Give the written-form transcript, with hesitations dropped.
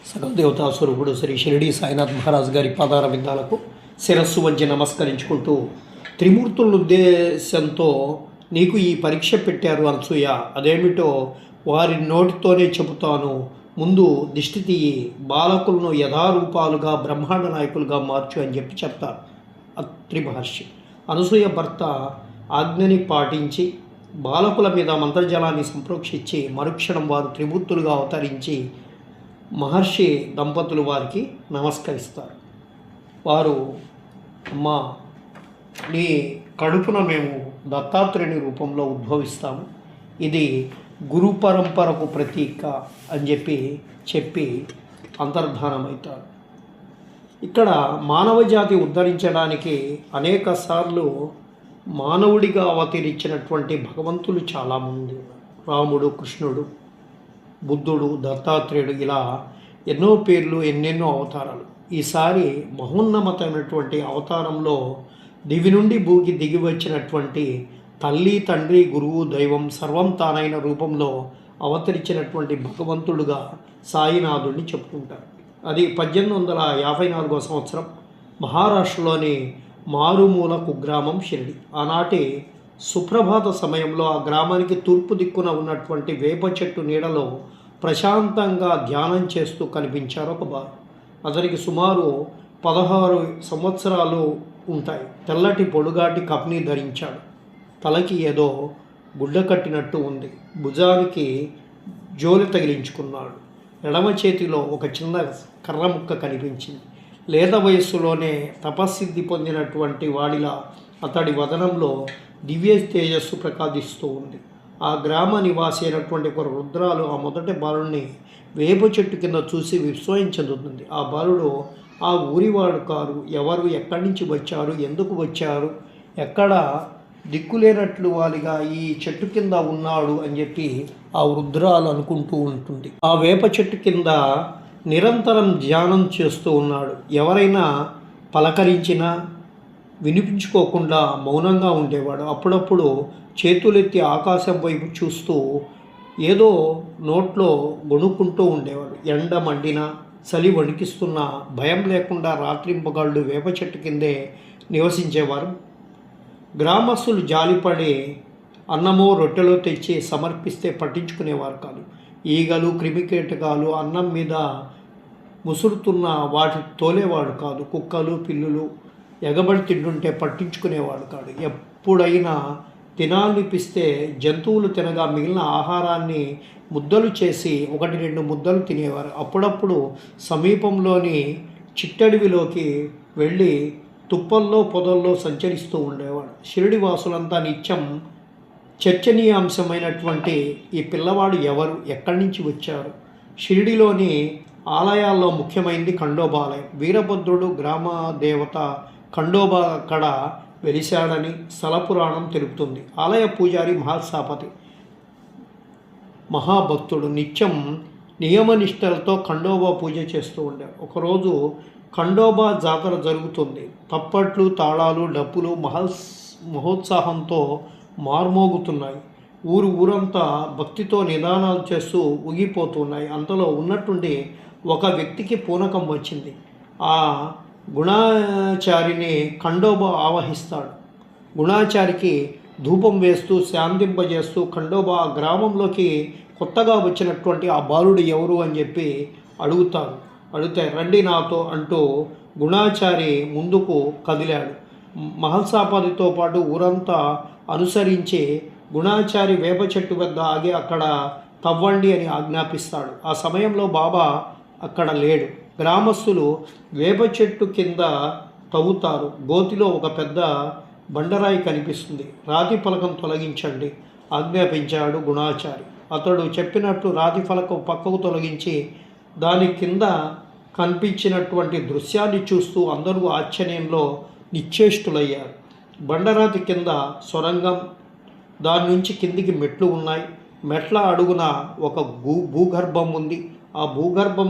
సకల దేవతా స్వరూపుడు శ్రీ షిరిడి సాయినాథ్ మహారాజ్ గారి పాదార విందాలకు శిరస్సు వంచి నమస్కరించుకుంటూ, త్రిమూర్తుల ఉద్దేశంతో నీకు ఈ పరీక్ష పెట్టారు అనసూయ, అదేమిటో వారి నోటితోనే చెబుతాను, ముందు దిష్టి తీయి, బాలకులను యథారూపాలుగా బ్రహ్మాండ నాయకులుగా మార్చు అని చెప్తారు అత్రి మహర్షి. అనసూయ భర్త ఆజ్ఞని పాటించి బాలకుల మీద మంత్రజలాన్ని సంప్రోక్షించి మరుక్షణం వారు త్రిమూర్తులుగా అవతరించి మహర్షి దంపతులు వారికి నమస్కరిస్తారు. వారు, అమ్మా, నీ కడుపున మేము దత్తాత్రేయుని రూపంలో ఉద్భవిస్తాము, ఇది గురు పరంపరకు ప్రతీక అని చెప్పి అంతర్ధానమవుతారు. ఇక్కడ మానవ జాతి ఉద్ధరించడానికి అనేక సార్లు మానవుడిగా అవతరించినటువంటి భగవంతులు చాలామంది, రాముడు, కృష్ణుడు, బుద్ధుడు, దత్తాత్రేయుడు, ఇలా ఎన్నో పేర్లు, ఎన్నెన్నో అవతారాలు. ఈసారి మహోన్నతమైనటువంటి అవతారంలో దివి నుండి భూకి దిగి వచ్చినటువంటి తల్లి, తండ్రి, గురువు, దైవం సర్వం తానైన రూపంలో అవతరించినటువంటి భగవంతుడుగా సాయినాథుడిని చెప్పుకుంటారు. అది 1854 సంవత్సరం మహారాష్ట్రలోని మారుమూల కుగ్రామం షిరిడి. ఆనాటి సుప్రభాత సమయంలో ఆ గ్రామానికి తూర్పు దిక్కున ఉన్నటువంటి వేప చెట్టు నీడలో ప్రశాంతంగా ధ్యానం చేస్తూ కనిపించారు ఒక బాలు. అతనికి సుమారు 16 సంవత్సరాలు ఉంటాయి. తెల్లటి పొడుగాటి కప్ని ధరించాడు. తలకి ఏదో గుడ్డ కట్టినట్టు ఉంది. భుజానికి జోలి తగిలించుకున్నాడు. ఎడమ చేతిలో ఒక చిన్న కర్ర ముక్క కనిపించింది. లేత వయస్సులోనే తపస్సిద్ధి పొందినటువంటి వాడిలా అతడి వదనంలో దివ్య తేజస్సు ప్రకాశిస్తూ ఉంది. ఆ గ్రామ నివాసి అయినటువంటి ఒక రుద్రాలు ఆ మొదటి బాలుడిని వేప చెట్టు కింద చూసి విస్మయం చెందుతుంది. ఆ బాలుడు ఆ ఊరివాడు కారు, ఎవరు, ఎక్కడి నుంచి వచ్చారు, ఎందుకు వచ్చారు, ఎక్కడ దిక్కులేనట్లు వాలిగా ఈ చెట్టు కింద ఉన్నాడు అని చెప్పి ఆ రుద్రాలు అనుకుంటూ ఉంటుంది. ఆ వేప చెట్టు కింద నిరంతరం ధ్యానం చేస్తూ ఉన్నాడు. ఎవరైనా పలకరించినా వినిపించుకోకుండా మౌనంగా ఉండేవాడు. అప్పుడప్పుడు చేతులెత్తి ఆకాశం వైపు చూస్తూ ఏదో నోట్లో గొణుక్కుంటూ ఉండేవాడు. ఎండ మండినా, చలి వణికిస్తున్నా భయం లేకుండా రాత్రింపగళ్ళు వేప చెట్టు కిందే నివసించేవారు. గ్రామస్తులు జాలిపడి అన్నమో రొట్టెలో తెచ్చి సమర్పిస్తే పట్టించుకునేవారు కాదు. ఈగలు, క్రిమికీటకాలు అన్నం మీద ముసురుతున్న వాటి తోలేవాడు కాదు. కుక్కలు, పిల్లులు ఎగబడి తింటుంటే పట్టించుకునేవాడు కాదు. ఎప్పుడైనా తినాలనిపిస్తే జంతువులు తినగా మిగిలిన ఆహారాన్ని ముద్దలు చేసి 1-2 ముద్దలు తినేవారు. అప్పుడప్పుడు సమీపంలోని చిట్టడివిలోకి వెళ్ళి తుప్పల్లో, పొదల్లో సంచరిస్తూ ఉండేవాడు. షిరిడి వాసులంతా నిత్యం చర్చనీయాంశమైనటువంటి ఈ పిల్లవాడు ఎవరు, ఎక్కడి నుంచి వచ్చారు. షిరిడిలోని ఆలయాల్లో ముఖ్యమైనది ఖండోబా ఆలయం. వీరభద్రుడు గ్రామ దేవత ఖండోబా అక్కడ వెలిశాడని స్థల పురాణం తెలుపుతుంది. ఆలయ పూజారి మహాసాపతి మహాభక్తుడు నిత్యం నియమనిష్టలతో ఖండోబా పూజ చేస్తూ ఉండారు. ఒకరోజు ఖండోబా జాతర జరుగుతుంది. తప్పట్లు, తాళాలు, డప్పులు మహోత్సాహంతో మార్మోగుతున్నాయి. ఊరంతా భక్తితో నిదానాలు చేస్తూ ఊగిపోతున్నాయి. అంతలో ఉన్నట్టుండి ఒక వ్యక్తికి పూనకం వచ్చింది. ఆ గుణాచారిని ఖండోబా ఆవహిస్తాడు. గుణాచారికి ధూపం వేస్తూ శాంతింపజేస్తూ ఖండోబా గ్రామంలోకి కొత్తగా వచ్చినటువంటి ఆ బాలుడు ఎవరు అని చెప్పి అడిగితే రండి నాతో అంటూ గుణాచారి ముందుకు కదిలాడు. మహల్సాపతితో పాటు ఊరంతా అనుసరించి గుణాచారి వేప చెట్టు వద్ద ఆగి అక్కడ తవ్వండి అని ఆజ్ఞాపిస్తాడు. ఆ సమయంలో బాబా అక్కడ లేడు. గ్రామస్తులు వేప చెట్టు కింద తవ్వుతారు. గోతిలో ఒక పెద్ద బండరాయి కనిపిస్తుంది. రాతి ఫలకం తొలగించండి ఆజ్ఞాపించాడు గుణాచారి. అతడు చెప్పినట్టు రాతి ఫలకం పక్కకు తొలగించి దాని కింద కనిపించినటువంటి దృశ్యాన్ని చూస్తూ అందరూ ఆశ్చర్యంలో నిశ్చేష్టులయ్యారు. బండరాతి కింద సొరంగం, దాని నుంచి కిందికి మెట్లు ఉన్నాయి. మెట్ల అడుగున ఒక భూగర్భం ఉంది. ఆ భూగర్భం